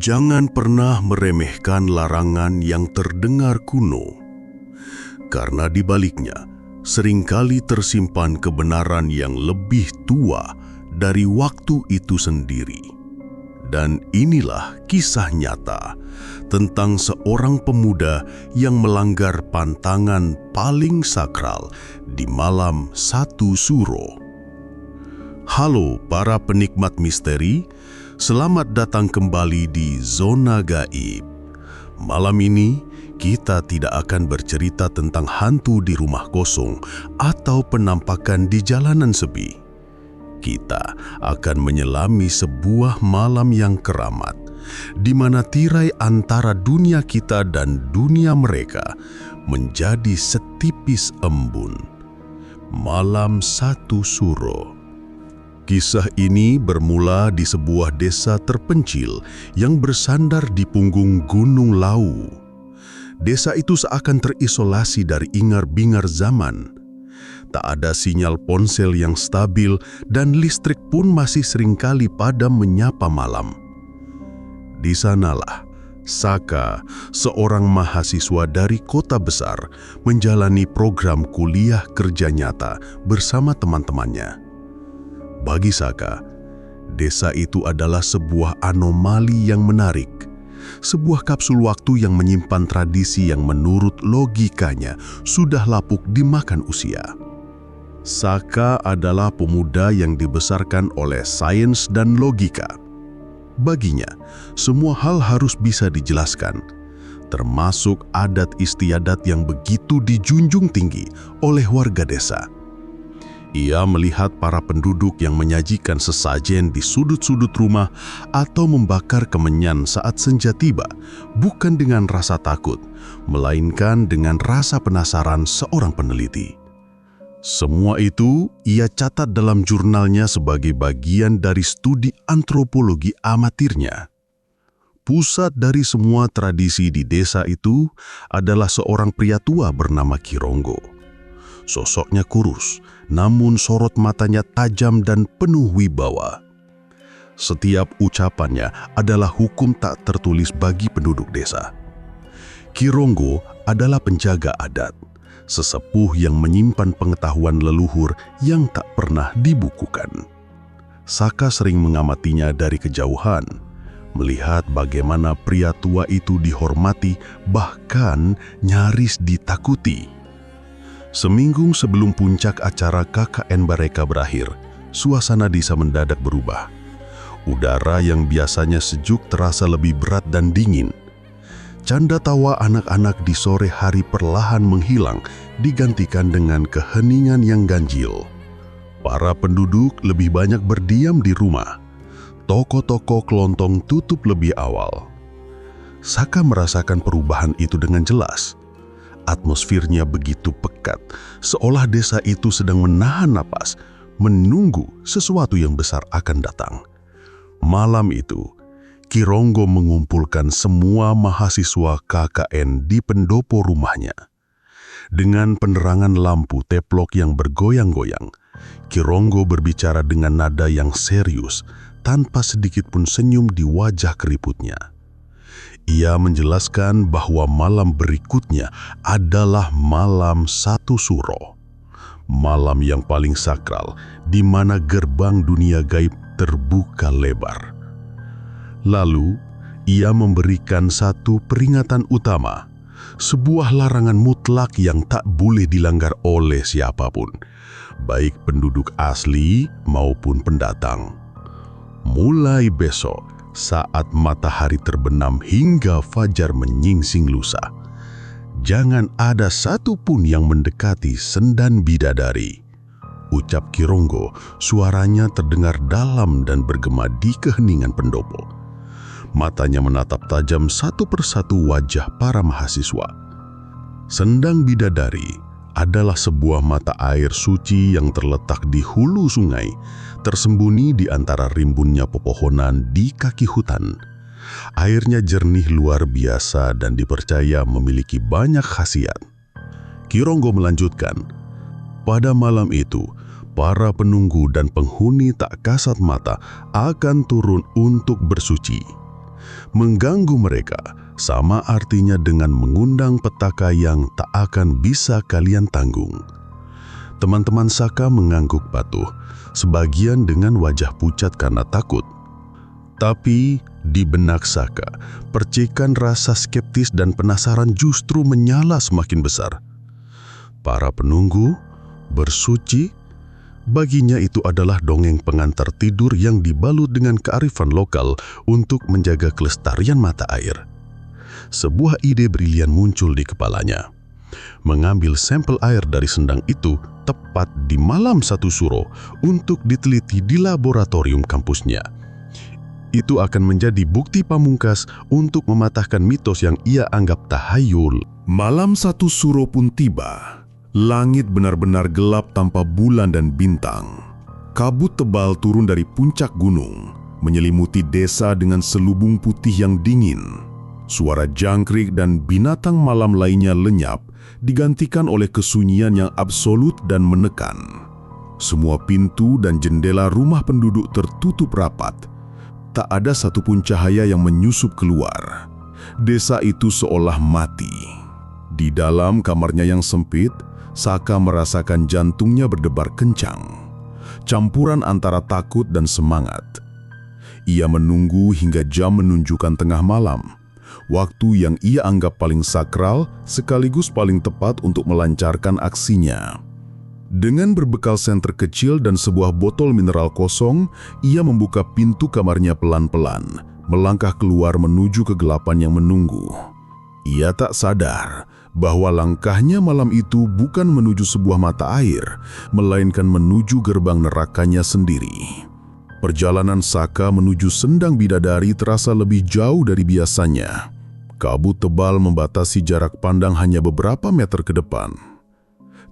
Jangan pernah meremehkan larangan yang terdengar kuno, karena di baliknya seringkali tersimpan kebenaran yang lebih tua dari waktu itu sendiri. Dan inilah kisah nyata tentang seorang pemuda yang melanggar pantangan paling sakral di malam satu suro. Halo para penikmat misteri, selamat datang kembali di Zona Gaib. Malam ini kita tidak akan bercerita tentang hantu di rumah kosong atau penampakan di jalanan sepi. Kita akan menyelami sebuah malam yang keramat, di mana tirai antara dunia kita dan dunia mereka menjadi setipis embun. Malam satu suro. Kisah ini bermula di sebuah desa terpencil yang bersandar di punggung Gunung Lawu. Desa itu seakan terisolasi dari ingar-bingar zaman. Tak ada sinyal ponsel yang stabil dan listrik pun masih seringkali padam menyapa malam. Di sanalah Saka, seorang mahasiswa dari kota besar, menjalani program kuliah kerja nyata bersama teman-temannya. Bagi Saka, desa itu adalah sebuah anomali yang menarik, sebuah kapsul waktu yang menyimpan tradisi yang menurut logikanya sudah lapuk dimakan usia. Saka adalah pemuda yang dibesarkan oleh sains dan logika. Baginya, semua hal harus bisa dijelaskan, termasuk adat istiadat yang begitu dijunjung tinggi oleh warga desa. Ia melihat para penduduk yang menyajikan sesajen di sudut-sudut rumah atau membakar kemenyan saat senja tiba, bukan dengan rasa takut, melainkan dengan rasa penasaran seorang peneliti. Semua itu ia catat dalam jurnalnya sebagai bagian dari studi antropologi amatirnya. Pusat dari semua tradisi di desa itu adalah seorang pria tua bernama Kironggo. Sosoknya kurus, namun sorot matanya tajam dan penuh wibawa. Setiap ucapannya adalah hukum tak tertulis bagi penduduk desa. Kironggo adalah penjaga adat, sesepuh yang menyimpan pengetahuan leluhur yang tak pernah dibukukan. Saka sering mengamatinya dari kejauhan, melihat bagaimana pria tua itu dihormati, bahkan nyaris ditakuti. Seminggu sebelum puncak acara KKN mereka berakhir, suasana desa mendadak berubah. Udara yang biasanya sejuk terasa lebih berat dan dingin. Canda tawa anak-anak di sore hari perlahan menghilang, digantikan dengan keheningan yang ganjil. Para penduduk lebih banyak berdiam di rumah. Toko-toko kelontong tutup lebih awal. Saka merasakan perubahan itu dengan jelas. Atmosfernya begitu pekat, seolah desa itu sedang menahan napas, menunggu sesuatu yang besar akan datang. Malam itu, Kironggo mengumpulkan semua mahasiswa KKN di pendopo rumahnya. Dengan penerangan lampu teplok yang bergoyang-goyang, Kironggo berbicara dengan nada yang serius, tanpa sedikit pun senyum di wajah keriputnya. Ia menjelaskan bahwa malam berikutnya adalah malam satu suro. Malam yang paling sakral, di mana gerbang dunia gaib terbuka lebar. Lalu, ia memberikan satu peringatan utama, sebuah larangan mutlak yang tak boleh dilanggar oleh siapapun, baik penduduk asli maupun pendatang. Mulai besok, saat matahari terbenam hingga fajar menyingsing lusa, jangan ada satupun yang mendekati sendan bidadari. Ucap Kironggo, suaranya terdengar dalam dan bergema di keheningan pendopo. Matanya menatap tajam satu persatu wajah para mahasiswa. Sendang bidadari adalah sebuah mata air suci yang terletak di hulu sungai, tersembunyi di antara rimbunnya pepohonan di kaki hutan. Airnya jernih luar biasa dan dipercaya memiliki banyak khasiat. Kironggo melanjutkan, pada malam itu, para penunggu dan penghuni tak kasat mata akan turun untuk bersuci. Mengganggu mereka sama artinya dengan mengundang petaka yang tak akan bisa kalian tanggung. Teman-teman Saka mengangguk patuh, sebagian dengan wajah pucat karena takut. Tapi di benak Saka, percikan rasa skeptis dan penasaran justru menyala semakin besar. Para penunggu bersuci, baginya itu adalah dongeng pengantar tidur yang dibalut dengan kearifan lokal untuk menjaga kelestarian mata air. Sebuah ide brilian muncul di kepalanya. Mengambil sampel air dari sendang itu tepat di malam 1 Suro untuk diteliti di laboratorium kampusnya. Itu akan menjadi bukti pamungkas untuk mematahkan mitos yang ia anggap tahayul. Malam 1 Suro pun tiba. Langit benar-benar gelap tanpa bulan dan bintang. Kabut tebal turun dari puncak gunung, menyelimuti desa dengan selubung putih yang dingin. Suara jangkrik dan binatang malam lainnya lenyap, digantikan oleh kesunyian yang absolut dan menekan. Semua pintu dan jendela rumah penduduk tertutup rapat. Tak ada satupun cahaya yang menyusup keluar. Desa itu seolah mati. Di dalam kamarnya yang sempit, Saka merasakan jantungnya berdebar kencang. Campuran antara takut dan semangat. Ia menunggu hingga jam menunjukkan tengah malam. Waktu yang ia anggap paling sakral sekaligus paling tepat untuk melancarkan aksinya. Dengan berbekal senter kecil dan sebuah botol mineral kosong, ia membuka pintu kamarnya pelan-pelan, melangkah keluar menuju kegelapan yang menunggu. Ia tak sadar bahwa langkahnya malam itu bukan menuju sebuah mata air, melainkan menuju gerbang nerakanya sendiri. Perjalanan Saka menuju sendang bidadari terasa lebih jauh dari biasanya. Kabut tebal membatasi jarak pandang hanya beberapa meter ke depan.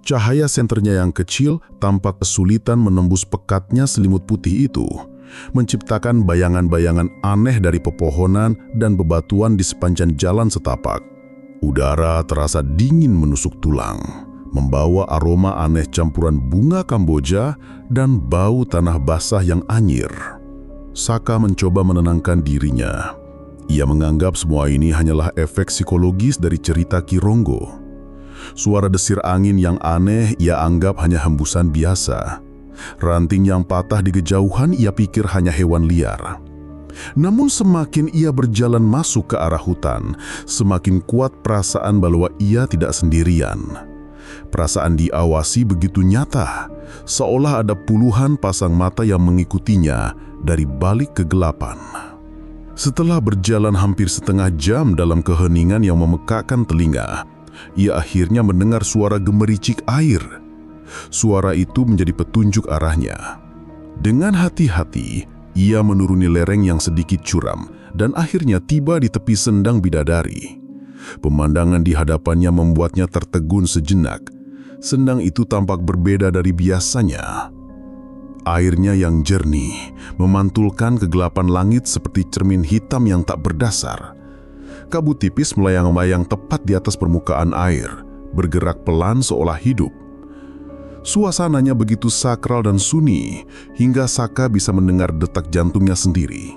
Cahaya senternya yang kecil tampak kesulitan menembus pekatnya selimut putih itu, menciptakan bayangan-bayangan aneh dari pepohonan dan bebatuan di sepanjang jalan setapak. Udara terasa dingin menusuk tulang, membawa aroma aneh campuran bunga Kamboja dan bau tanah basah yang anyir. Saka mencoba menenangkan dirinya. Ia menganggap semua ini hanyalah efek psikologis dari cerita Ki Ronggo. Suara desir angin yang aneh ia anggap hanya hembusan biasa. Ranting yang patah di kejauhan ia pikir hanya hewan liar. Namun semakin ia berjalan masuk ke arah hutan, semakin kuat perasaan bahwa ia tidak sendirian. Perasaan diawasi begitu nyata, seolah ada puluhan pasang mata yang mengikutinya dari balik kegelapan. Setelah berjalan hampir setengah jam dalam keheningan yang memekakkan telinga, ia akhirnya mendengar suara gemericik air. Suara itu menjadi petunjuk arahnya. Dengan hati-hati, ia menuruni lereng yang sedikit curam dan akhirnya tiba di tepi sendang bidadari. Pemandangan di hadapannya membuatnya tertegun sejenak. Sendang itu tampak berbeda dari biasanya. Airnya yang jernih memantulkan kegelapan langit seperti cermin hitam yang tak berdasar. Kabut tipis melayang-layang tepat di atas permukaan air, bergerak pelan seolah hidup. Suasananya begitu sakral dan sunyi, hingga Saka bisa mendengar detak jantungnya sendiri.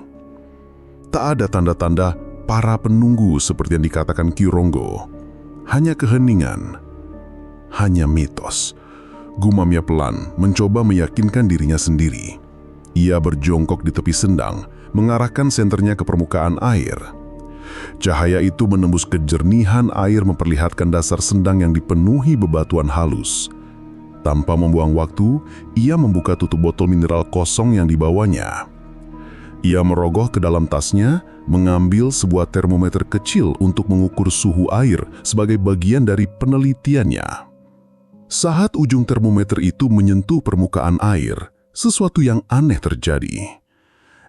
Tak ada tanda-tanda para penunggu seperti yang dikatakan Ki Ronggo. Hanya keheningan, hanya mitos. Gumamnya pelan, mencoba meyakinkan dirinya sendiri. Ia berjongkok di tepi sendang, mengarahkan senternya ke permukaan air. Cahaya itu menembus kejernihan air memperlihatkan dasar sendang yang dipenuhi bebatuan halus. Tanpa membuang waktu, ia membuka tutup botol mineral kosong yang dibawanya. Ia merogoh ke dalam tasnya, mengambil sebuah termometer kecil untuk mengukur suhu air sebagai bagian dari penelitiannya. Saat ujung termometer itu menyentuh permukaan air, sesuatu yang aneh terjadi.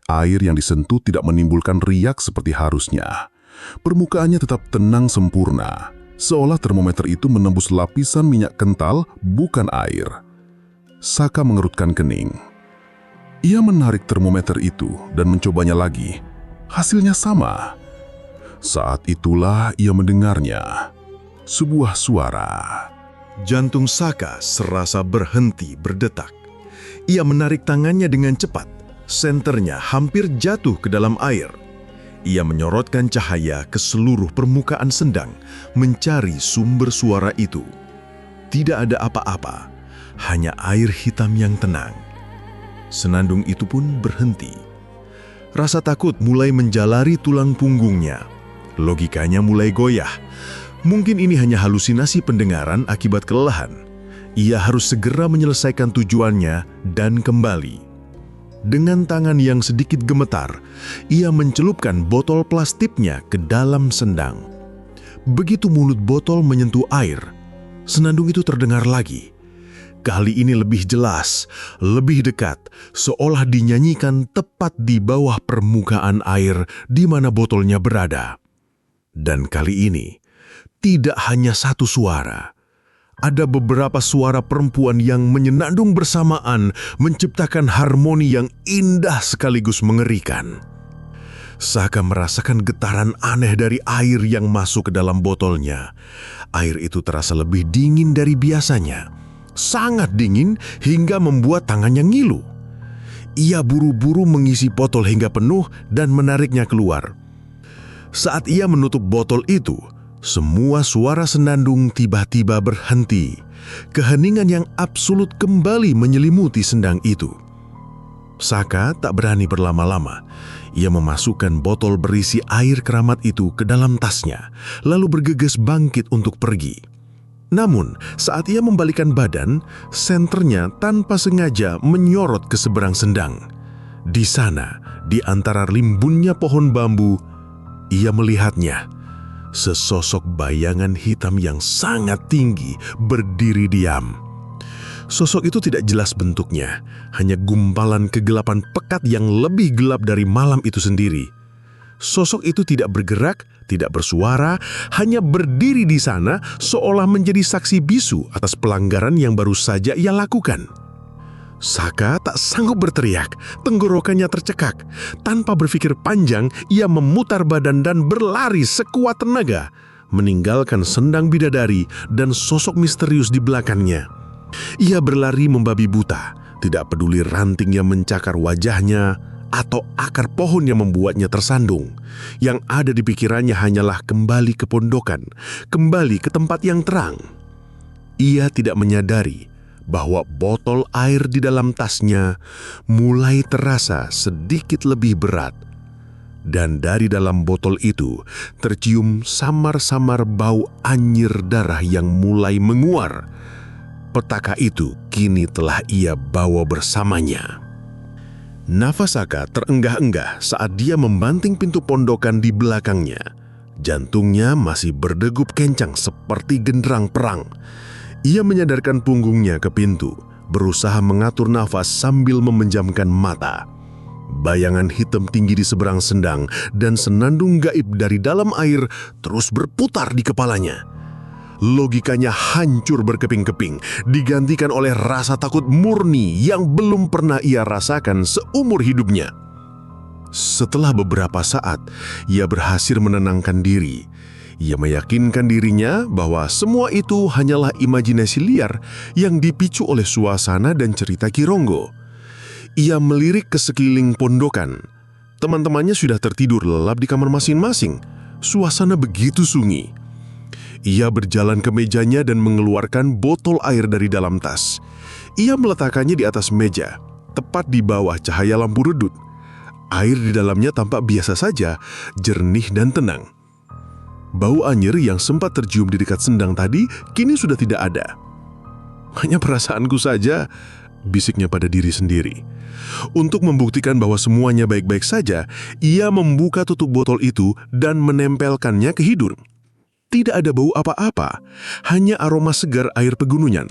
Air yang disentuh tidak menimbulkan riak seperti harusnya. Permukaannya tetap tenang sempurna, seolah termometer itu menembus lapisan minyak kental, bukan air. Saka mengerutkan kening. Ia menarik termometer itu dan mencobanya lagi. Hasilnya sama. Saat itulah ia mendengarnya. Sebuah suara. Jantung Saka serasa berhenti berdetak. Ia menarik tangannya dengan cepat. Senternya hampir jatuh ke dalam air. Ia menyorotkan cahaya ke seluruh permukaan sendang, mencari sumber suara itu. Tidak ada apa-apa, hanya air hitam yang tenang. Senandung itu pun berhenti. Rasa takut mulai menjalari tulang punggungnya. Logikanya mulai goyah. Mungkin ini hanya halusinasi pendengaran akibat kelelahan. Ia harus segera menyelesaikan tujuannya dan kembali. Dengan tangan yang sedikit gemetar, ia mencelupkan botol plastiknya ke dalam sendang. Begitu mulut botol menyentuh air, senandung itu terdengar lagi. Kali ini lebih jelas, lebih dekat, seolah dinyanyikan tepat di bawah permukaan air di mana botolnya berada. Dan kali ini, tidak hanya satu suara. Ada beberapa suara perempuan yang menyenandung bersamaan, menciptakan harmoni yang indah sekaligus mengerikan. Saka merasakan getaran aneh dari air yang masuk ke dalam botolnya. Air itu terasa lebih dingin dari biasanya. Sangat dingin hingga membuat tangannya ngilu. Ia buru-buru mengisi botol hingga penuh dan menariknya keluar. Saat ia menutup botol itu, semua suara senandung tiba-tiba berhenti. Keheningan yang absolut kembali menyelimuti sendang itu. Saka tak berani berlama-lama. Ia memasukkan botol berisi air keramat itu ke dalam tasnya, lalu bergegas bangkit untuk pergi. Namun, saat ia membalikkan badan, senternya tanpa sengaja menyorot ke seberang sendang. Di sana, di antara rimbunnya pohon bambu, ia melihatnya. Sesosok bayangan hitam yang sangat tinggi berdiri diam. Sosok itu tidak jelas bentuknya, hanya gumpalan kegelapan pekat yang lebih gelap dari malam itu sendiri. Sosok itu tidak bergerak, tidak bersuara, hanya berdiri di sana seolah menjadi saksi bisu atas pelanggaran yang baru saja ia lakukan. Saka tak sanggup berteriak, tenggorokannya tercekak. Tanpa berpikir panjang, ia memutar badan dan berlari sekuat tenaga, meninggalkan sendang bidadari dan sosok misterius di belakangnya. Ia berlari membabi buta, tidak peduli ranting yang mencakar wajahnya atau akar pohon yang membuatnya tersandung. Yang ada di pikirannya hanyalah kembali ke pondokan, kembali ke tempat yang terang. Ia tidak menyadari bahwa botol air di dalam tasnya mulai terasa sedikit lebih berat. Dan dari dalam botol itu tercium samar-samar bau anyir darah yang mulai menguar. Petaka itu kini telah ia bawa bersamanya. Nafas Saka terenggah-enggah saat dia membanting pintu pondokan di belakangnya. Jantungnya masih berdegup kencang seperti genderang perang. Ia menyadarkan punggungnya ke pintu, berusaha mengatur nafas sambil memejamkan mata. Bayangan hitam tinggi di seberang sendang dan senandung gaib dari dalam air terus berputar di kepalanya. Logikanya hancur berkeping-keping, digantikan oleh rasa takut murni yang belum pernah ia rasakan seumur hidupnya. Setelah beberapa saat, ia berhasil menenangkan diri. Ia meyakinkan dirinya bahwa semua itu hanyalah imajinasi liar yang dipicu oleh suasana dan cerita Kironggo. Ia melirik ke sekeliling pondokan. Teman-temannya sudah tertidur lelap di kamar masing-masing. Suasana begitu sunyi. Ia berjalan ke mejanya dan mengeluarkan botol air dari dalam tas. Ia meletakkannya di atas meja, tepat di bawah cahaya lampu redup. Air di dalamnya tampak biasa saja, jernih dan tenang. Bau anyir yang sempat tercium di dekat sendang tadi kini sudah tidak ada. Hanya perasaanku saja, bisiknya pada diri sendiri. Untuk membuktikan bahwa semuanya baik-baik saja, ia membuka tutup botol itu dan menempelkannya ke hidung. Tidak ada bau apa-apa, hanya aroma segar air pegunungan.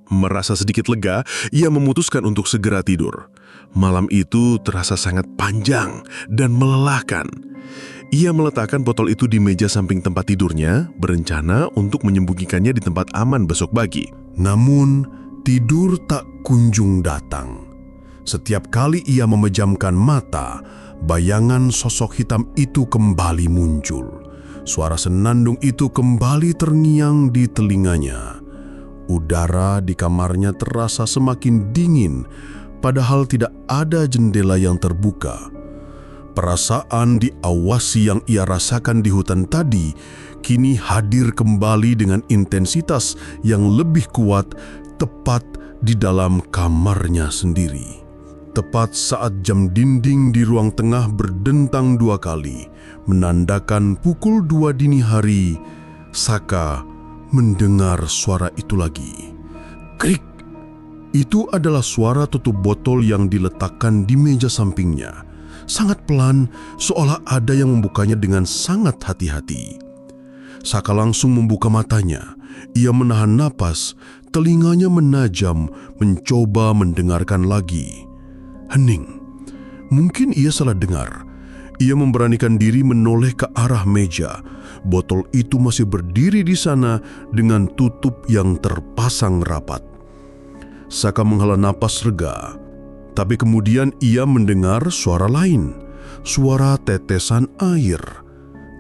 Merasa sedikit lega, ia memutuskan untuk segera tidur. Malam itu terasa sangat panjang dan melelahkan. Ia meletakkan botol itu di meja samping tempat tidurnya, berencana untuk menyembunyikannya di tempat aman besok pagi. Namun, tidur tak kunjung datang. Setiap kali ia memejamkan mata, bayangan sosok hitam itu kembali muncul. Suara senandung itu kembali terngiang di telinganya. Udara di kamarnya terasa semakin dingin, padahal tidak ada jendela yang terbuka. Perasaan diawasi yang ia rasakan di hutan tadi kini hadir kembali dengan intensitas yang lebih kuat tepat di dalam kamarnya sendiri. Tepat saat jam dinding di ruang tengah berdentang 2 kali, menandakan pukul 2 dini hari, Saka mendengar suara itu lagi. Krik! Itu adalah suara tutup botol yang diletakkan di meja sampingnya. Sangat pelan, seolah ada yang membukanya dengan sangat hati-hati. Saka langsung membuka matanya. Ia menahan napas, telinganya menajam, mencoba mendengarkan lagi. Hening. Mungkin ia salah dengar. Ia memberanikan diri menoleh ke arah meja. Botol itu masih berdiri di sana dengan tutup yang terpasang rapat. Saka menghela napas lega. Tapi kemudian ia mendengar suara lain. Suara tetesan air.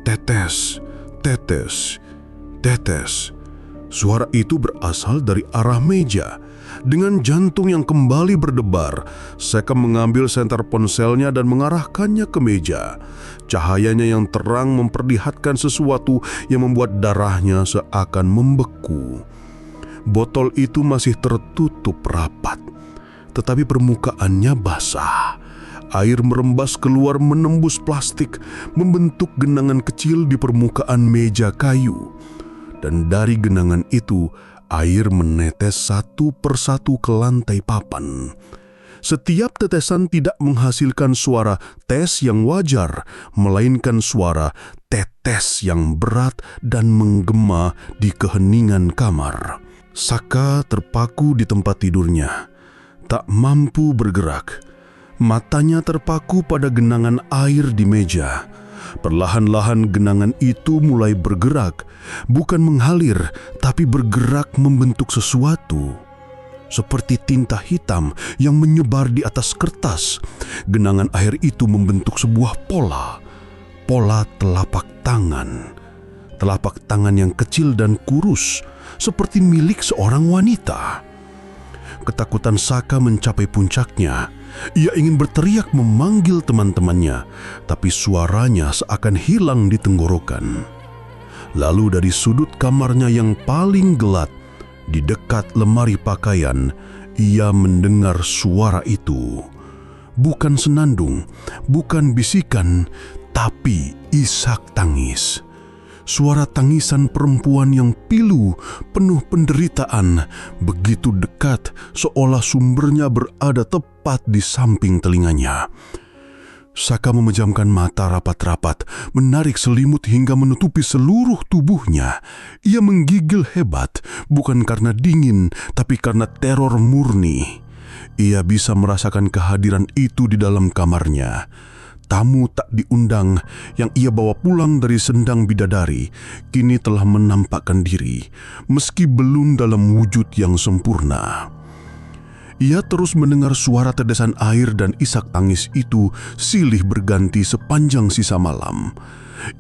Tetes, tetes, tetes. Suara itu berasal dari arah meja. Dengan jantung yang kembali berdebar, Saka mengambil senter ponselnya dan mengarahkannya ke meja. Cahayanya yang terang memperlihatkan sesuatu yang membuat darahnya seakan membeku. Botol itu masih tertutup rapat, tetapi permukaannya basah. Air merembas keluar menembus plastik, membentuk genangan kecil di permukaan meja kayu. Dan dari genangan itu, air menetes satu persatu ke lantai papan. Setiap tetesan tidak menghasilkan suara tes yang wajar, melainkan suara tetes yang berat dan menggema di keheningan kamar. Saka terpaku di tempat tidurnya, tak mampu bergerak. Matanya terpaku pada genangan air di meja. Perlahan-lahan genangan itu mulai bergerak, bukan mengalir, tapi bergerak membentuk sesuatu. Seperti tinta hitam yang menyebar di atas kertas, genangan air itu membentuk sebuah pola. Pola telapak tangan. Telapak tangan yang kecil dan kurus, seperti milik seorang wanita. Ketakutan Saka mencapai puncaknya. Ia ingin berteriak memanggil teman-temannya, tapi suaranya seakan hilang di tenggorokan. Lalu dari sudut kamarnya yang paling gelap, di dekat lemari pakaian, ia mendengar suara itu. Bukan senandung, bukan bisikan, tapi isak tangis. Suara tangisan perempuan yang pilu, penuh penderitaan, begitu dekat seolah sumbernya berada tepat di samping telinganya. Saka memejamkan mata rapat-rapat, menarik selimut hingga menutupi seluruh tubuhnya. Ia menggigil hebat, bukan karena dingin, tapi karena teror murni. Ia bisa merasakan kehadiran itu di dalam kamarnya. Tamu tak diundang yang ia bawa pulang dari sendang bidadari kini telah menampakkan diri, meski belum dalam wujud yang sempurna. Ia terus mendengar suara tetesan air dan isak tangis itu silih berganti sepanjang sisa malam.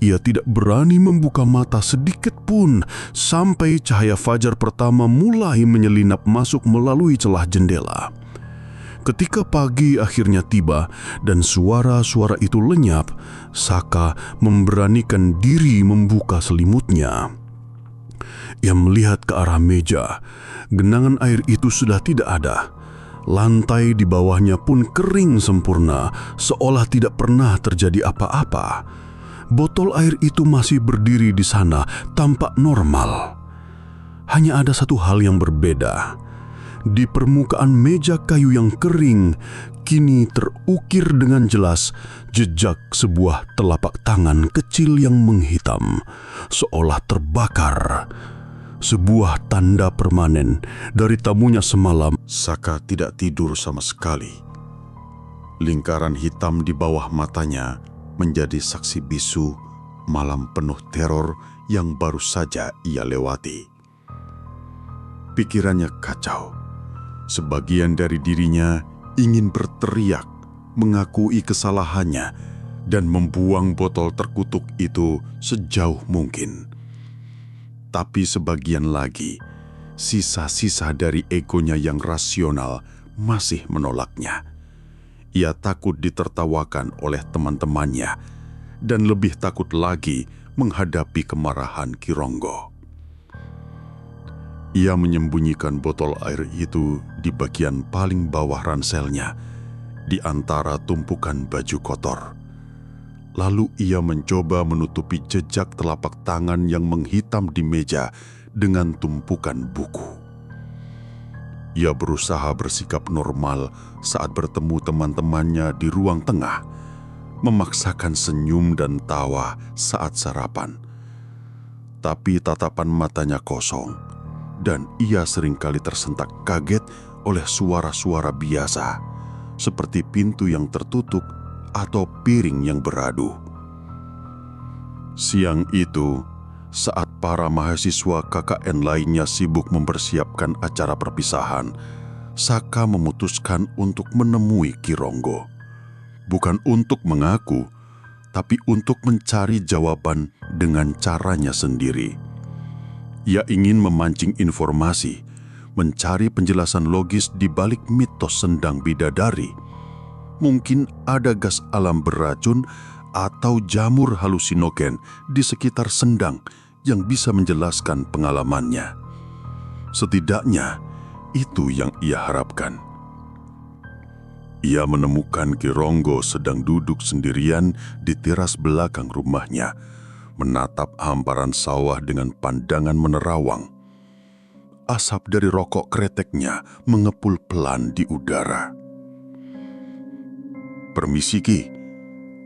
Ia tidak berani membuka mata sedikit pun sampai cahaya fajar pertama mulai menyelinap masuk melalui celah jendela. Ketika pagi akhirnya tiba dan suara-suara itu lenyap, Saka memberanikan diri membuka selimutnya. Ia melihat ke arah meja. Genangan air itu sudah tidak ada. Lantai di bawahnya pun kering sempurna, seolah tidak pernah terjadi apa-apa. Botol air itu masih berdiri di sana, tampak normal. Hanya ada satu hal yang berbeda. Di permukaan meja kayu yang kering, kini terukir dengan jelas jejak sebuah telapak tangan kecil yang menghitam, seolah terbakar. Sebuah tanda permanen dari tamunya semalam. Saka tidak tidur sama sekali. Lingkaran hitam di bawah matanya menjadi saksi bisu malam penuh teror yang baru saja ia lewati. Pikirannya kacau. Sebagian dari dirinya ingin berteriak, mengakui kesalahannya, dan membuang botol terkutuk itu sejauh mungkin. Tapi sebagian lagi, sisa-sisa dari egonya yang rasional masih menolaknya. Ia takut ditertawakan oleh teman-temannya dan lebih takut lagi menghadapi kemarahan Ki Ronggo. Ia menyembunyikan botol air itu di bagian paling bawah ranselnya, di antara tumpukan baju kotor. Lalu ia mencoba menutupi jejak telapak tangan yang menghitam di meja dengan tumpukan buku. Ia berusaha bersikap normal saat bertemu teman-temannya di ruang tengah, memaksakan senyum dan tawa saat sarapan. Tapi tatapan matanya kosong, dan ia seringkali tersentak kaget oleh suara-suara biasa, seperti pintu yang tertutup atau piring yang beradu. Siang itu, saat para mahasiswa KKN lainnya sibuk mempersiapkan acara perpisahan, Saka memutuskan untuk menemui Ki Ronggo. Bukan untuk mengaku, tapi untuk mencari jawaban dengan caranya sendiri. Ia ingin memancing informasi, mencari penjelasan logis di balik mitos sendang bidadari. Mungkin ada gas alam beracun atau jamur halusinogen di sekitar sendang yang bisa menjelaskan pengalamannya. Setidaknya, itu yang ia harapkan. Ia menemukan Ki Ronggo sedang duduk sendirian di teras belakang rumahnya, menatap hamparan sawah dengan pandangan menerawang. Asap dari rokok kreteknya mengepul pelan di udara. "Permisi Ki,"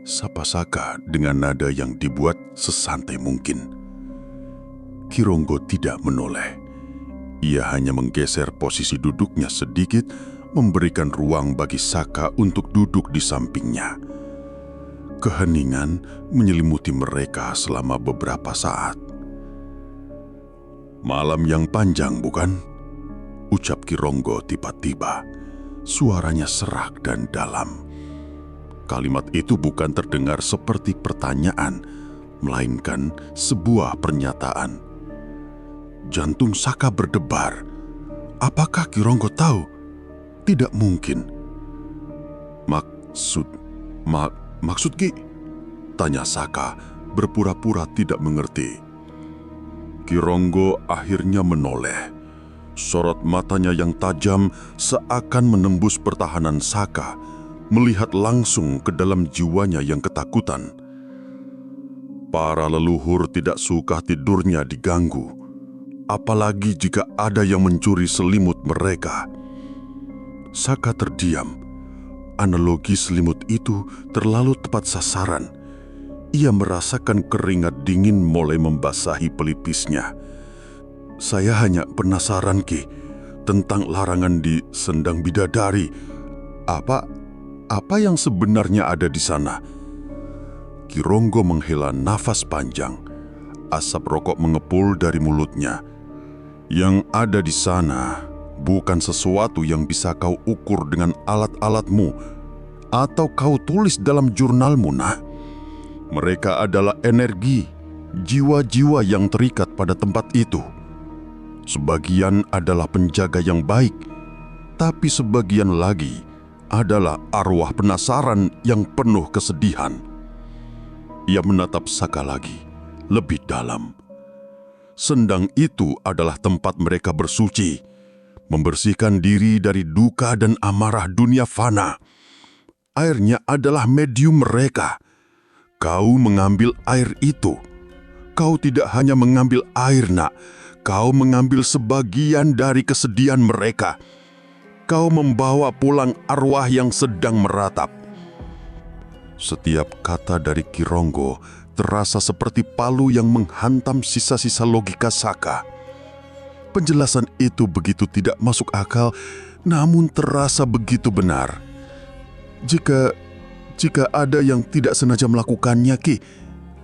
sapa Saka dengan nada yang dibuat sesantai mungkin. Ki Ronggo tidak menoleh. Ia hanya menggeser posisi duduknya sedikit, memberikan ruang bagi Saka untuk duduk di sampingnya. Keheningan menyelimuti mereka selama beberapa saat. "Malam yang panjang, bukan?" ucap Ki Ronggo tiba-tiba. Suaranya serak dan dalam. Kalimat itu bukan terdengar seperti pertanyaan, melainkan sebuah pernyataan. Jantung Saka berdebar. Apakah Ki Ronggo tahu? Tidak mungkin. Maksud Ki? Tanya Saka, berpura-pura tidak mengerti. Ki Ronggo akhirnya menoleh. Sorot matanya yang tajam seakan menembus pertahanan Saka, melihat langsung ke dalam jiwanya yang ketakutan. Para leluhur tidak suka tidurnya diganggu, apalagi jika ada yang mencuri selimut mereka. Saka terdiam. Analogi selimut itu terlalu tepat sasaran. Ia merasakan keringat dingin mulai membasahi pelipisnya. "Saya hanya penasaran, Ki, tentang larangan di Sendang Bidadari. Apa yang sebenarnya ada di sana?" Ki Ronggo menghela nafas panjang. Asap rokok mengepul dari mulutnya. "Yang ada di sana bukan sesuatu yang bisa kau ukur dengan alat-alatmu atau kau tulis dalam jurnalmu, nah. Mereka adalah energi, jiwa-jiwa yang terikat pada tempat itu. Sebagian adalah penjaga yang baik, tapi sebagian lagi adalah arwah penasaran yang penuh kesedihan." Ia menatap Saka lagi, lebih dalam. Sendang itu adalah tempat mereka bersuci, membersihkan diri dari duka dan amarah dunia fana. Airnya adalah medium mereka. Kau mengambil air itu. Kau tidak hanya mengambil air, nak. Kau mengambil sebagian dari kesedihan mereka. Kau membawa pulang arwah yang sedang meratap. Setiap kata dari Ki Ronggo terasa seperti palu yang menghantam sisa-sisa logika Saka. Penjelasan itu begitu tidak masuk akal, namun terasa begitu benar. Jika ada yang tidak sengaja melakukannya, Ki,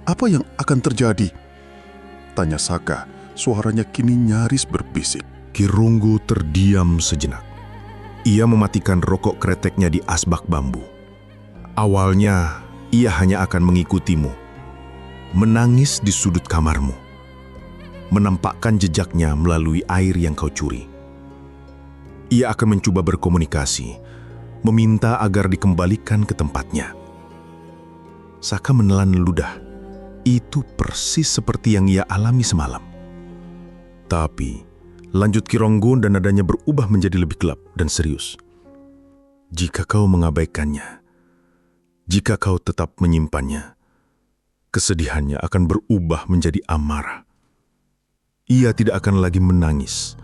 apa yang akan terjadi? Tanya Saka, suaranya kini nyaris berbisik. Ki Ronggo terdiam sejenak. Ia mematikan rokok kreteknya di asbak bambu. Awalnya, ia hanya akan mengikutimu, menangis di sudut kamarmu, menampakkan jejaknya melalui air yang kau curi. Ia akan mencoba berkomunikasi, meminta agar dikembalikan ke tempatnya. Saka menelan ludah. Itu persis seperti yang ia alami semalam. Tapi, lanjut Kironggo dan nadanya berubah menjadi lebih gelap dan serius. Jika kau mengabaikannya, jika kau tetap menyimpannya, kesedihannya akan berubah menjadi amarah. Ia tidak akan lagi menangis.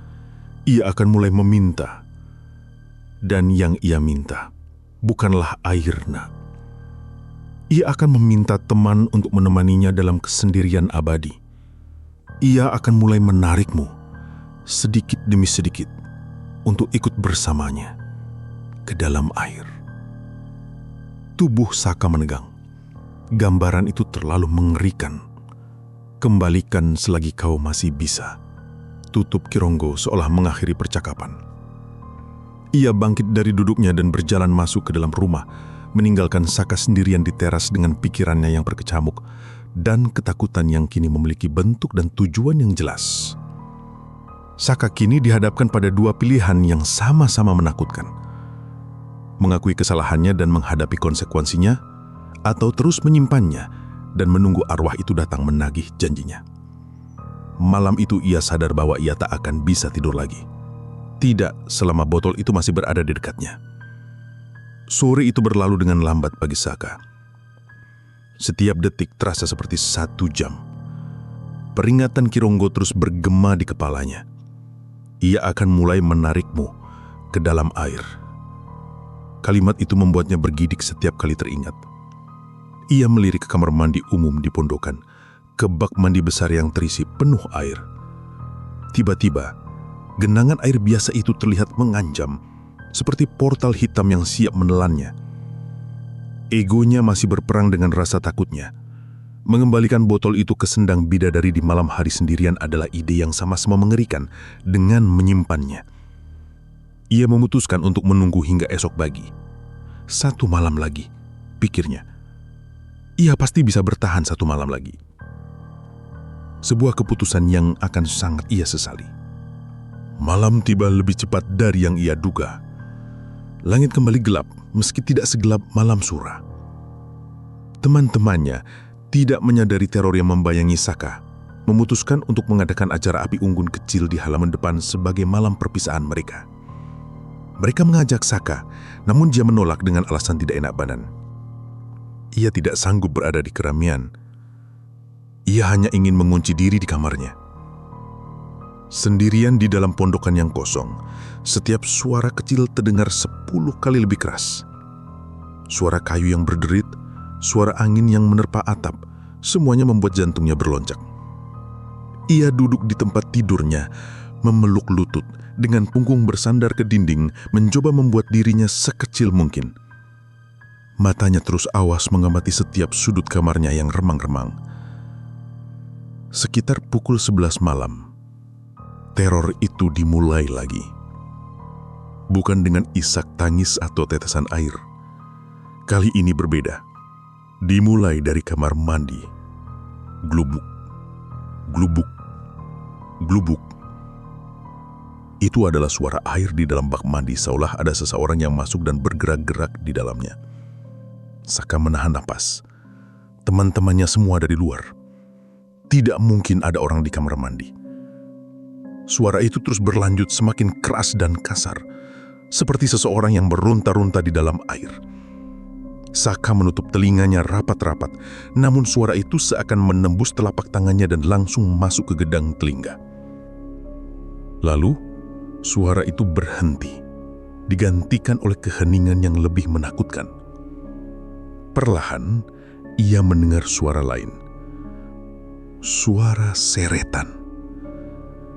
Ia akan mulai meminta. Dan yang ia minta bukanlah air, nak. Ia akan meminta teman untuk menemaninya dalam kesendirian abadi. Ia akan mulai menarikmu sedikit demi sedikit untuk ikut bersamanya ke dalam air. Tubuh Saka menegang. Gambaran itu terlalu mengerikan. Kembalikan selagi kau masih bisa. Tutup Kironggo seolah mengakhiri percakapan. Ia bangkit dari duduknya dan berjalan masuk ke dalam rumah, meninggalkan Saka sendirian di teras dengan pikirannya yang berkecamuk dan ketakutan yang kini memiliki bentuk dan tujuan yang jelas. Saka kini dihadapkan pada dua pilihan yang sama-sama menakutkan. Mengakui kesalahannya dan menghadapi konsekuensinya, atau terus menyimpannya dan menunggu arwah itu datang menagih janjinya. Malam itu ia sadar bahwa ia tak akan bisa tidur lagi. Tidak selama botol itu masih berada di dekatnya. Sore itu berlalu dengan lambat bagi Saka. Setiap detik terasa seperti 1 jam. Peringatan Kironggo terus bergema di kepalanya. Ia akan mulai menarikmu ke dalam air. Kalimat itu membuatnya bergidik setiap kali teringat. Ia melirik ke kamar mandi umum di pondokan, ke bak mandi besar yang terisi penuh air. Tiba-tiba, genangan air biasa itu terlihat mengancam, seperti portal hitam yang siap menelannya. Egonya masih berperang dengan rasa takutnya. Mengembalikan botol itu ke sendang bidadari di malam hari sendirian adalah ide yang sama-sama mengerikan dengan menyimpannya. Ia memutuskan untuk menunggu hingga esok pagi. 1 malam lagi, pikirnya. Ia pasti bisa bertahan 1 malam lagi. Sebuah keputusan yang akan sangat ia sesali. Malam tiba lebih cepat dari yang ia duga. Langit kembali gelap, meski tidak segelap malam sura. Teman-temannya tidak menyadari teror yang membayangi Saka, memutuskan untuk mengadakan acara api unggun kecil di halaman depan sebagai malam perpisahan mereka. Mereka mengajak Saka, namun dia menolak dengan alasan tidak enak badan. Ia tidak sanggup berada di keramaian. Ia hanya ingin mengunci diri di kamarnya. Sendirian di dalam pondokan yang kosong, setiap suara kecil terdengar 10 kali lebih keras. Suara kayu yang berderit, suara angin yang menerpa atap, semuanya membuat jantungnya berloncak. Ia duduk di tempat tidurnya, memeluk lutut, dengan punggung bersandar ke dinding, mencoba membuat dirinya sekecil mungkin. Matanya terus awas mengamati setiap sudut kamarnya yang remang-remang. Sekitar pukul 11 malam, teror itu dimulai lagi. Bukan dengan isak tangis atau tetesan air. Kali ini berbeda. Dimulai dari kamar mandi. Glubuk, glubuk, glubuk. Itu adalah suara air di dalam bak mandi, seolah ada seseorang yang masuk dan bergerak-gerak di dalamnya. Saka menahan napas. Teman-temannya semua dari luar. Tidak mungkin ada orang di kamar mandi. Suara itu terus berlanjut semakin keras dan kasar, seperti seseorang yang meronta-ronta di dalam air. Saka menutup telinganya rapat-rapat, namun suara itu seakan menembus telapak tangannya dan langsung masuk ke gedang telinga. Lalu, suara itu berhenti, digantikan oleh keheningan yang lebih menakutkan. Perlahan, ia mendengar suara lain. Suara seretan.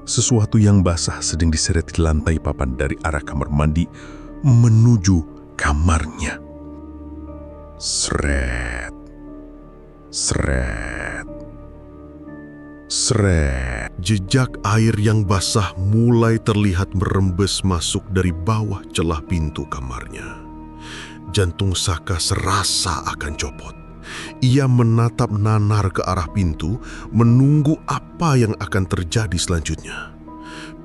Sesuatu yang basah sedang diseret di lantai papan dari arah kamar mandi menuju kamarnya. Seret, seret, seret. Jejak air yang basah mulai terlihat merembes masuk dari bawah celah pintu kamarnya. Jantung Saka serasa akan copot. Ia menatap nanar ke arah pintu, menunggu apa yang akan terjadi selanjutnya.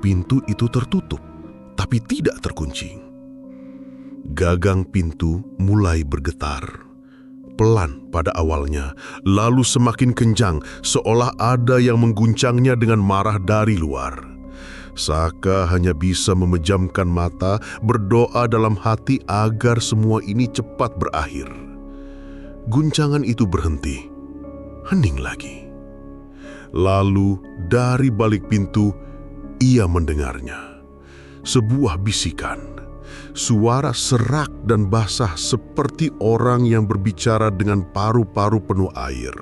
Pintu itu tertutup, tapi tidak terkunci. Gagang pintu mulai bergetar. Pelan pada awalnya, lalu semakin kencang seolah ada yang mengguncangnya dengan marah dari luar. Saka hanya bisa memejamkan mata, berdoa dalam hati agar semua ini cepat berakhir. Guncangan itu berhenti, hening lagi. Lalu dari balik pintu, ia mendengarnya. Sebuah bisikan, suara serak dan basah seperti orang yang berbicara dengan paru-paru penuh air.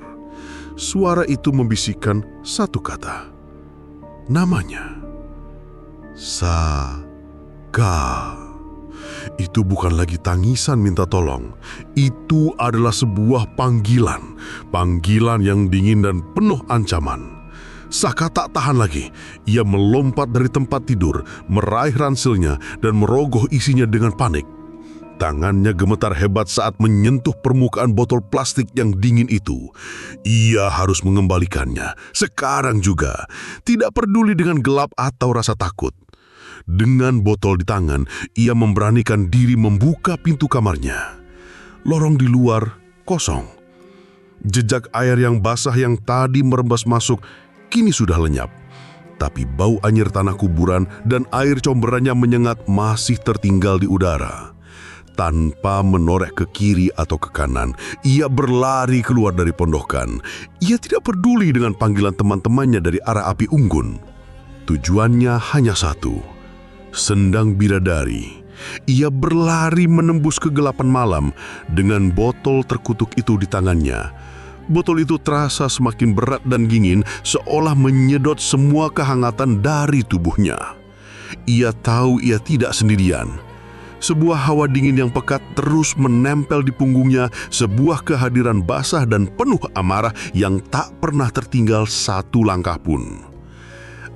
Suara itu membisikkan satu kata, namanya. Saka. Itu bukan lagi tangisan minta tolong. Itu adalah sebuah panggilan. Panggilan yang dingin dan penuh ancaman. Saka tak tahan lagi. Ia melompat dari tempat tidur, meraih ranselnya dan merogoh isinya dengan panik. Tangannya gemetar hebat saat menyentuh permukaan botol plastik yang dingin itu. Ia harus mengembalikannya, sekarang juga. Tidak peduli dengan gelap atau rasa takut. Dengan botol di tangan, ia memberanikan diri membuka pintu kamarnya. Lorong di luar kosong. Jejak air yang basah yang tadi merembas masuk kini sudah lenyap. Tapi bau anyir tanah kuburan dan air comberannya menyengat masih tertinggal di udara. Tanpa menoreh ke kiri atau ke kanan, ia berlari keluar dari pondokan. Ia tidak peduli dengan panggilan teman-temannya dari arah api unggun. Tujuannya hanya satu. Sendang bidadari. Ia berlari menembus kegelapan malam dengan botol terkutuk itu di tangannya. Botol itu terasa semakin berat dan dingin, seolah menyedot semua kehangatan dari tubuhnya. Ia tahu ia tidak sendirian. Sebuah hawa dingin yang pekat terus menempel di punggungnya, sebuah kehadiran basah dan penuh amarah yang tak pernah tertinggal satu langkah pun.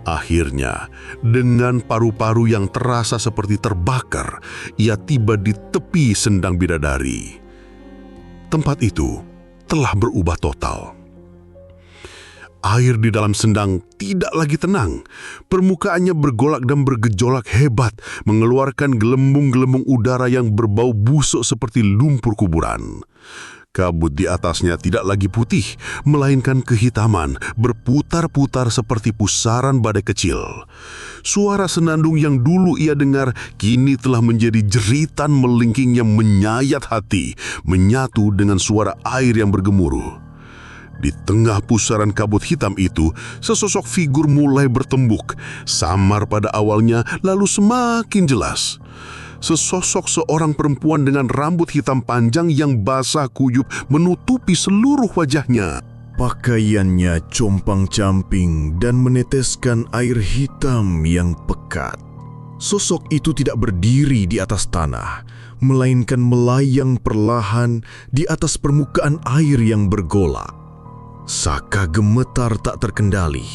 Akhirnya, dengan paru-paru yang terasa seperti terbakar, ia tiba di tepi sendang bidadari. Tempat itu telah berubah total. Air di dalam sendang tidak lagi tenang. Permukaannya bergolak dan bergejolak hebat, mengeluarkan gelembung-gelembung udara yang berbau busuk seperti lumpur kuburan. Kabut di atasnya tidak lagi putih, melainkan kehitaman, berputar-putar seperti pusaran badai kecil. Suara senandung yang dulu ia dengar kini telah menjadi jeritan melingking yang menyayat hati, menyatu dengan suara air yang bergemuruh. Di tengah pusaran kabut hitam itu, sesosok figur mulai bertembuk, samar pada awalnya lalu semakin jelas. Sesosok seorang perempuan dengan rambut hitam panjang yang basah kuyup menutupi seluruh wajahnya. Pakaiannya compang-camping dan meneteskan air hitam yang pekat. Sosok itu tidak berdiri di atas tanah, melainkan melayang perlahan di atas permukaan air yang bergolak. Saka gemetar tak terkendali.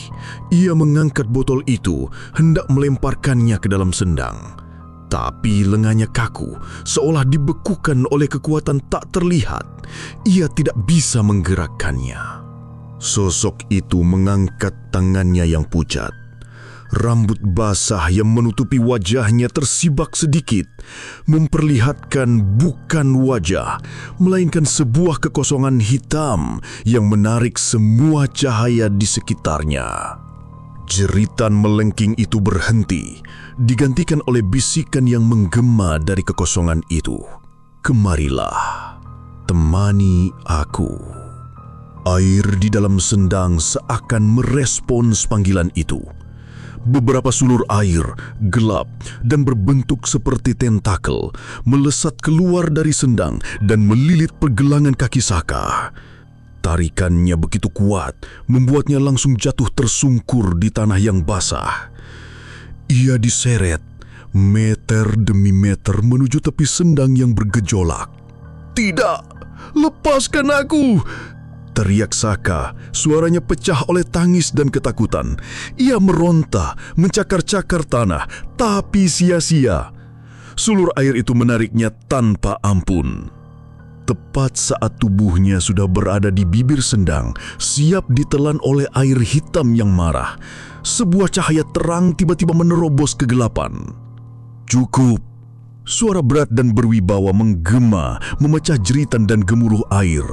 Ia mengangkat botol itu, hendak melemparkannya ke dalam sendang. Tapi lengannya kaku, seolah dibekukan oleh kekuatan tak terlihat. Ia tidak bisa menggerakkannya. Sosok itu mengangkat tangannya yang pucat. Rambut basah yang menutupi wajahnya tersibak sedikit, memperlihatkan bukan wajah, melainkan sebuah kekosongan hitam yang menarik semua cahaya di sekitarnya. Jeritan melengking itu berhenti, digantikan oleh bisikan yang menggema dari kekosongan itu. Kemarilah, temani aku. Air di dalam sendang seakan merespons panggilan itu. Beberapa sulur air, gelap dan berbentuk seperti tentakel, melesat keluar dari sendang dan melilit pergelangan kaki Saka. Tarikannya begitu kuat, membuatnya langsung jatuh tersungkur di tanah yang basah. Ia diseret, meter demi meter menuju tepi sendang yang bergejolak. "Tidak, lepaskan aku!" teriak Saka, suaranya pecah oleh tangis dan ketakutan. Ia meronta, mencakar-cakar tanah, tapi sia-sia. Sulur air itu menariknya tanpa ampun. Tepat saat tubuhnya sudah berada di bibir sendang, siap ditelan oleh air hitam yang marah, sebuah cahaya terang tiba-tiba menerobos kegelapan. "Cukup," Suara berat dan berwibawa menggema, memecah jeritan dan gemuruh air.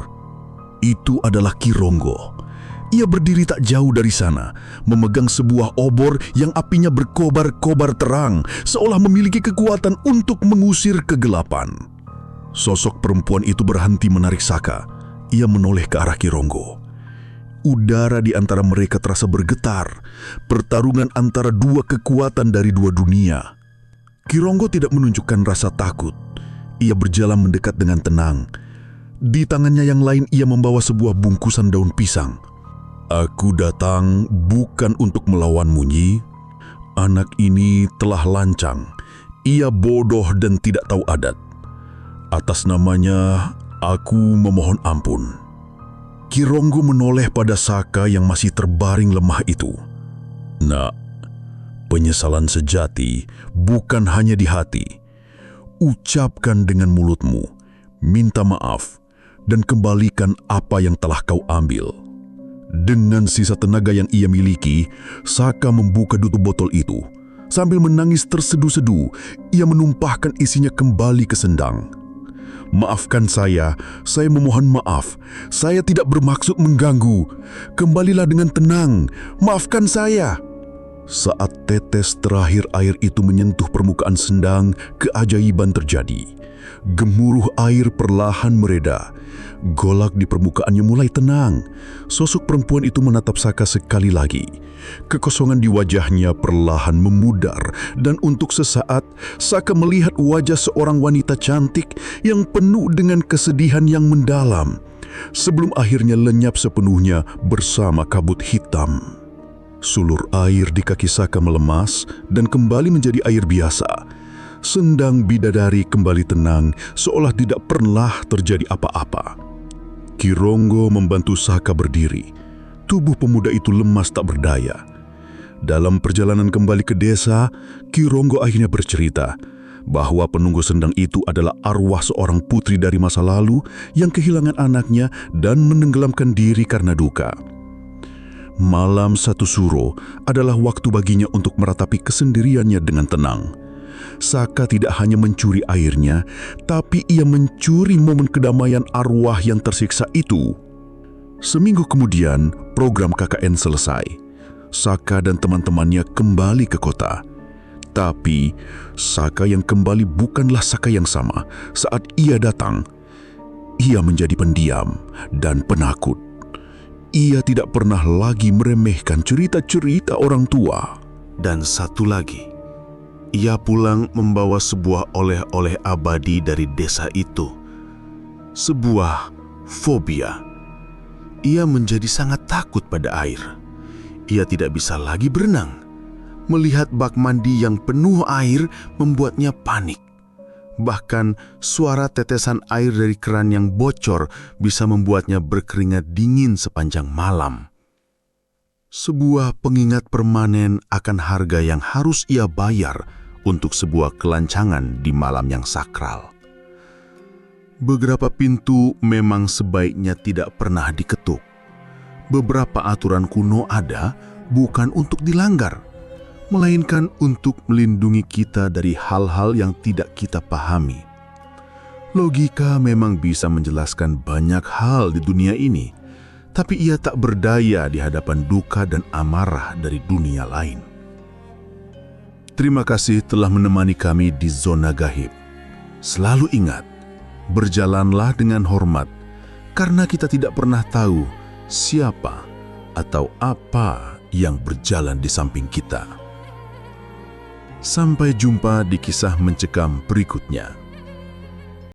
Itu adalah Ki Ronggo. Ia berdiri tak jauh dari sana, memegang sebuah obor yang apinya berkobar-kobar terang, seolah memiliki kekuatan untuk mengusir kegelapan. Sosok perempuan itu berhenti menarik Saka. Ia menoleh ke arah Ki Ronggo. Udara di antara mereka terasa bergetar, pertarungan antara dua kekuatan dari dua dunia. Ki Ronggo tidak menunjukkan rasa takut. Ia berjalan mendekat dengan tenang. Di tangannya yang lain ia membawa sebuah bungkusan daun pisang. Aku datang bukan untuk melawanmu, Nyi. Anak ini telah lancang. Ia bodoh dan tidak tahu adat. Atas namanya, aku memohon ampun. Ki Ronggo menoleh pada Saka yang masih terbaring lemah itu. Nak, penyesalan sejati bukan hanya di hati. Ucapkan dengan mulutmu, minta maaf, dan kembalikan apa yang telah kau ambil. Dengan sisa tenaga yang ia miliki, Saka membuka tutup botol itu. Sambil menangis tersedu-sedu, ia menumpahkan isinya kembali ke sendang. Maafkan saya memohon maaf. Saya tidak bermaksud mengganggu. Kembalilah dengan tenang, maafkan saya. Saat tetes terakhir air itu menyentuh permukaan sendang, keajaiban terjadi. Gemuruh air perlahan mereda. Golak di permukaannya mulai tenang. Sosok perempuan itu menatap Saka sekali lagi. Kekosongan di wajahnya perlahan memudar, dan untuk sesaat Saka melihat wajah seorang wanita cantik yang penuh dengan kesedihan yang mendalam, sebelum akhirnya lenyap sepenuhnya bersama kabut hitam. Sulur air di kaki Saka melemas dan kembali menjadi air biasa. Sendang bidadari kembali tenang, seolah tidak pernah terjadi apa-apa. Ki Ronggo membantu Saka berdiri. Tubuh pemuda itu lemas tak berdaya. Dalam perjalanan kembali ke desa, Ki Ronggo akhirnya bercerita bahwa penunggu sendang itu adalah arwah seorang putri dari masa lalu yang kehilangan anaknya dan menenggelamkan diri karena duka. Malam satu suro adalah waktu baginya untuk meratapi kesendiriannya dengan tenang. Saka tidak hanya mencuri airnya, tapi ia mencuri momen kedamaian arwah yang tersiksa itu. Seminggu kemudian, program KKN selesai. Saka dan teman-temannya kembali ke kota. Tapi, Saka yang kembali bukanlah Saka yang sama. Saat ia datang, ia menjadi pendiam dan penakut. Ia tidak pernah lagi meremehkan cerita-cerita orang tua. Dan satu lagi, ia pulang membawa sebuah oleh-oleh abadi dari desa itu. Sebuah fobia. Ia menjadi sangat takut pada air. Ia tidak bisa lagi berenang. Melihat bak mandi yang penuh air membuatnya panik. Bahkan suara tetesan air dari keran yang bocor bisa membuatnya berkeringat dingin sepanjang malam. Sebuah pengingat permanen akan harga yang harus ia bayar untuk sebuah kelancangan di malam yang sakral. Beberapa pintu memang sebaiknya tidak pernah diketuk. Beberapa aturan kuno ada bukan untuk dilanggar, melainkan untuk melindungi kita dari hal-hal yang tidak kita pahami. Logika memang bisa menjelaskan banyak hal di dunia ini, tapi ia tak berdaya di hadapan duka dan amarah dari dunia lain. Terima kasih telah menemani kami di Zona Gaib. Selalu ingat, berjalanlah dengan hormat, karena kita tidak pernah tahu siapa atau apa yang berjalan di samping kita. Sampai jumpa di kisah mencekam berikutnya.